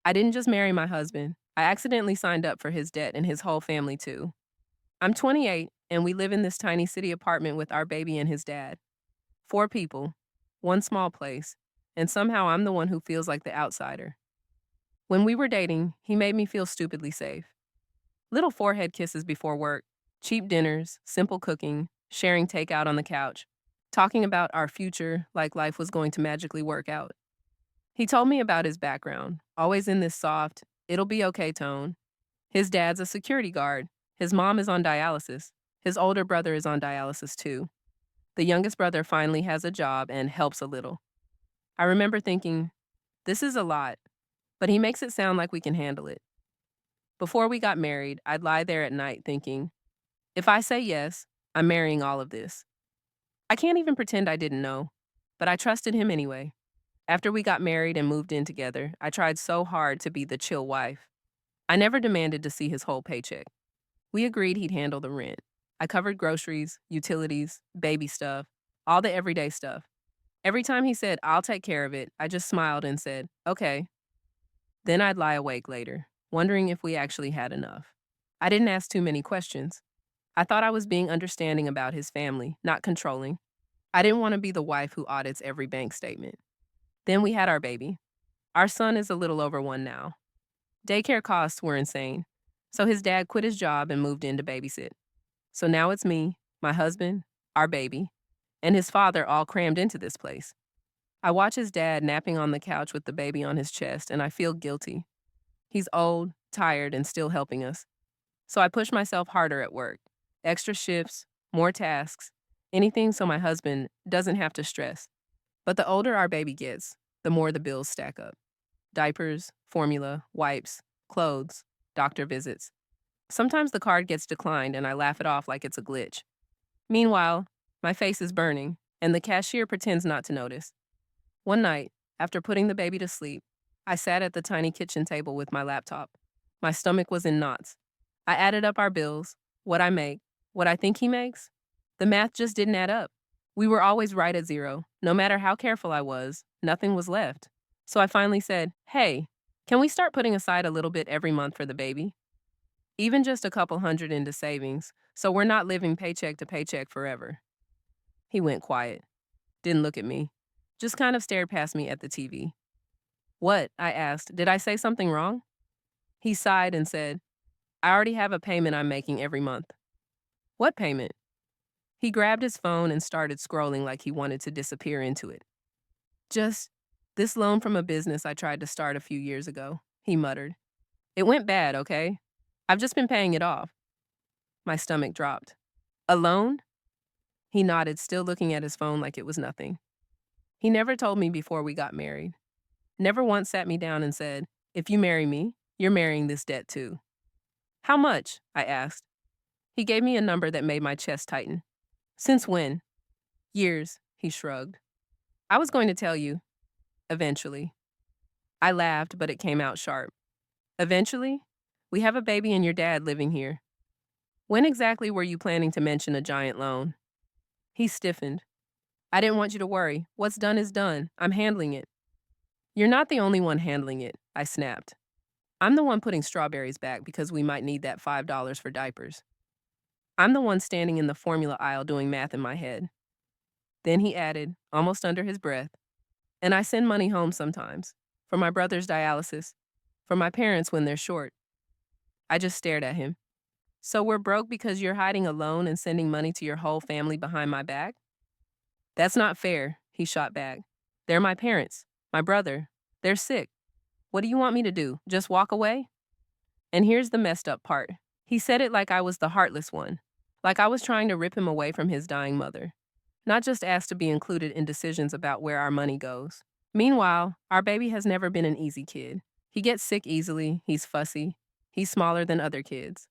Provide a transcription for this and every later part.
I didn't just marry my husband. I accidentally signed up for his debt and his whole family too. I'm 28 and we live in this tiny city apartment with our baby and his dad. Four people, one small place, and somehow I'm the one who feels like the outsider. When we were dating, he made me feel stupidly safe. Little forehead kisses before work, cheap dinners, simple cooking, sharing takeout on the couch, talking about our future like life was going to magically work out. He told me about his background, always in this soft, it'll be okay tone. His dad's a security guard. His mom is on dialysis. His older brother is on dialysis too. The youngest brother finally has a job and helps a little. I remember thinking, this is a lot, but he makes it sound like we can handle it. Before we got married, I'd lie there at night thinking, if I say yes, I'm marrying all of this. I can't even pretend I didn't know, but I trusted him anyway. After we got married and moved in together, I tried so hard to be the chill wife. I never demanded to see his whole paycheck. We agreed he'd handle the rent. I covered groceries, utilities, baby stuff, all the everyday stuff. Every time he said, I'll take care of it, I just smiled and said, okay. Then I'd lie awake later, wondering if we actually had enough. I didn't ask too many questions. I thought I was being understanding about his family, not controlling. I didn't want to be the wife who audits every bank statement. Then we had our baby. Our son is a little over 1 now. Daycare costs were insane, so his dad quit his job and moved in to babysit. So now it's me, my husband, our baby, and his father all crammed into this place. I watch his dad napping on the couch with the baby on his chest, and I feel guilty. He's old, tired, and still helping us. So I push myself harder at work. Extra shifts, more tasks, anything so my husband doesn't have to stress. But the older our baby gets, the more the bills stack up. Diapers, formula, wipes, clothes, doctor visits. Sometimes the card gets declined and I laugh it off like it's a glitch. Meanwhile, my face is burning, and the cashier pretends not to notice. One night, after putting the baby to sleep, I sat at the tiny kitchen table with my laptop. My stomach was in knots. I added up our bills, what I make, what I think he makes. The math just didn't add up. We were always right at zero. No matter how careful I was, nothing was left. So I finally said, hey, can we start putting aside a little bit every month for the baby? Even just a couple hundred into savings, so we're not living paycheck to paycheck forever. He went quiet, didn't look at me, just kind of stared past me at the TV. What? I asked. Did I say something wrong? He sighed and said, I already have a payment I'm making every month. What payment? He grabbed his phone and started scrolling like he wanted to disappear into it. Just this loan from a business I tried to start a few years ago, he muttered. It went bad, okay? I've just been paying it off. My stomach dropped. A loan? He nodded, still looking at his phone like it was nothing. He never told me before we got married. Never once sat me down and said, if you marry me, you're marrying this debt too. How much? I asked. He gave me a number that made my chest tighten. Since when? Years, he shrugged. I was going to tell you. Eventually. I laughed, but it came out sharp. Eventually? We have a baby and your dad living here. When exactly were you planning to mention a giant loan? He stiffened. I didn't want you to worry. What's done is done. I'm handling it. You're not the only one handling it, I snapped. I'm the one putting strawberries back because we might need that $5 for diapers. I'm the one standing in the formula aisle doing math in my head. Then he added, almost under his breath, and I send money home sometimes, for my brother's dialysis, for my parents when they're short. I just stared at him. So we're broke because you're hiding a loan and sending money to your whole family behind my back? That's not fair, he shot back. They're my parents, my brother. They're sick. What do you want me to do? Just walk away? And here's the messed up part. He said it like I was the heartless one, like I was trying to rip him away from his dying mother, not just asked to be included in decisions about where our money goes. Meanwhile, our baby has never been an easy kid. He gets sick easily, he's fussy, he's smaller than other kids.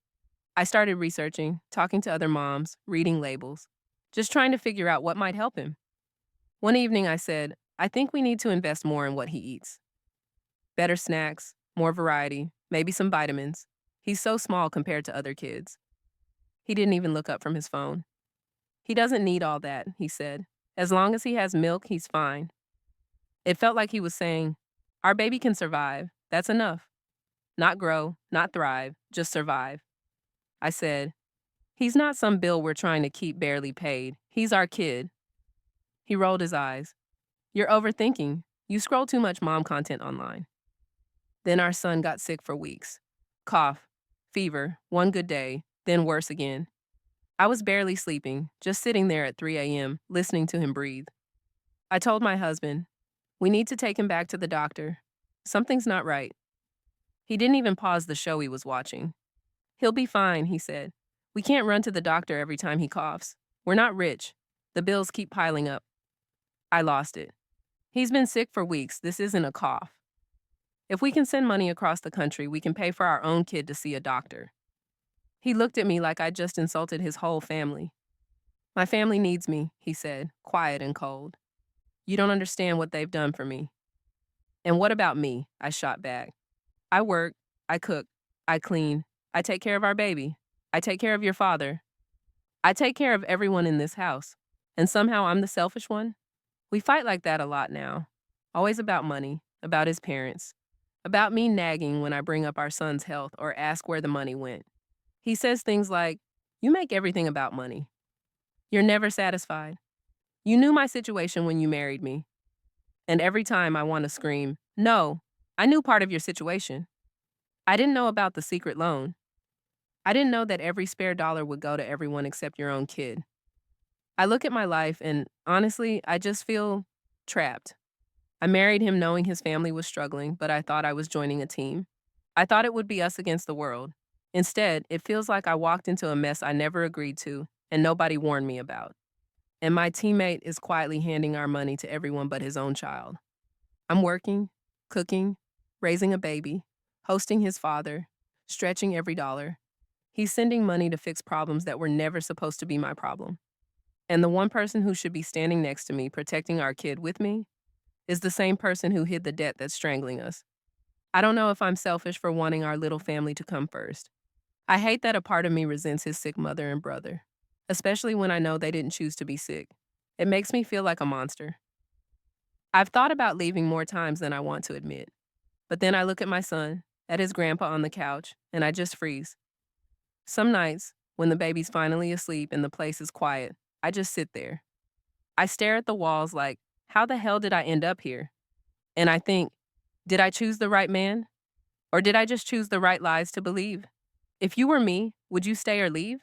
I started researching, talking to other moms, reading labels, just trying to figure out what might help him. One evening I said, I think we need to invest more in what he eats. Better snacks, more variety, maybe some vitamins. He's so small compared to other kids. He didn't even look up from his phone. He doesn't need all that, he said. As long as he has milk, he's fine. It felt like he was saying, our baby can survive. That's enough. Not grow, not thrive, just survive. I said, he's not some bill we're trying to keep barely paid. He's our kid. He rolled his eyes. You're overthinking. You scroll too much mom content online. Then our son got sick for weeks. Cough, fever, one good day, then worse again. I was barely sleeping, just sitting there at 3 a.m., listening to him breathe. I told my husband, we need to take him back to the doctor. Something's not right. He didn't even pause the show he was watching. He'll be fine, he said. We can't run to the doctor every time he coughs. We're not rich. The bills keep piling up. I lost it. He's been sick for weeks. This isn't a cough. If we can send money across the country, we can pay for our own kid to see a doctor. He looked at me like I'd just insulted his whole family. My family needs me, he said, quiet and cold. You don't understand what they've done for me. And what about me? I shot back. I work, I cook, I clean, I take care of our baby. I take care of your father. I take care of everyone in this house. And somehow I'm the selfish one? We fight like that a lot now. Always about money, about his parents, about me nagging when I bring up our son's health or ask where the money went. He says things like, you make everything about money. You're never satisfied. You knew my situation when you married me. And every time I want to scream, no, I knew part of your situation. I didn't know about the secret loan. I didn't know that every spare dollar would go to everyone except your own kid. I look at my life and honestly, I just feel trapped. I married him knowing his family was struggling, but I thought I was joining a team. I thought it would be us against the world. Instead, it feels like I walked into a mess I never agreed to and nobody warned me about. And my teammate is quietly handing our money to everyone but his own child. I'm working, cooking, raising a baby, hosting his father, stretching every dollar. He's sending money to fix problems that were never supposed to be my problem. And the one person who should be standing next to me, protecting our kid with me, is the same person who hid the debt that's strangling us. I don't know if I'm selfish for wanting our little family to come first. I hate that a part of me resents his sick mother and brother, especially when I know they didn't choose to be sick. It makes me feel like a monster. I've thought about leaving more times than I want to admit. But then I look at my son, at his grandpa on the couch, and I just freeze. Some nights, when the baby's finally asleep and the place is quiet, I just sit there. I stare at the walls like, how the hell did I end up here? And I think, did I choose the right man? Or did I just choose the right lies to believe? If you were me, would you stay or leave?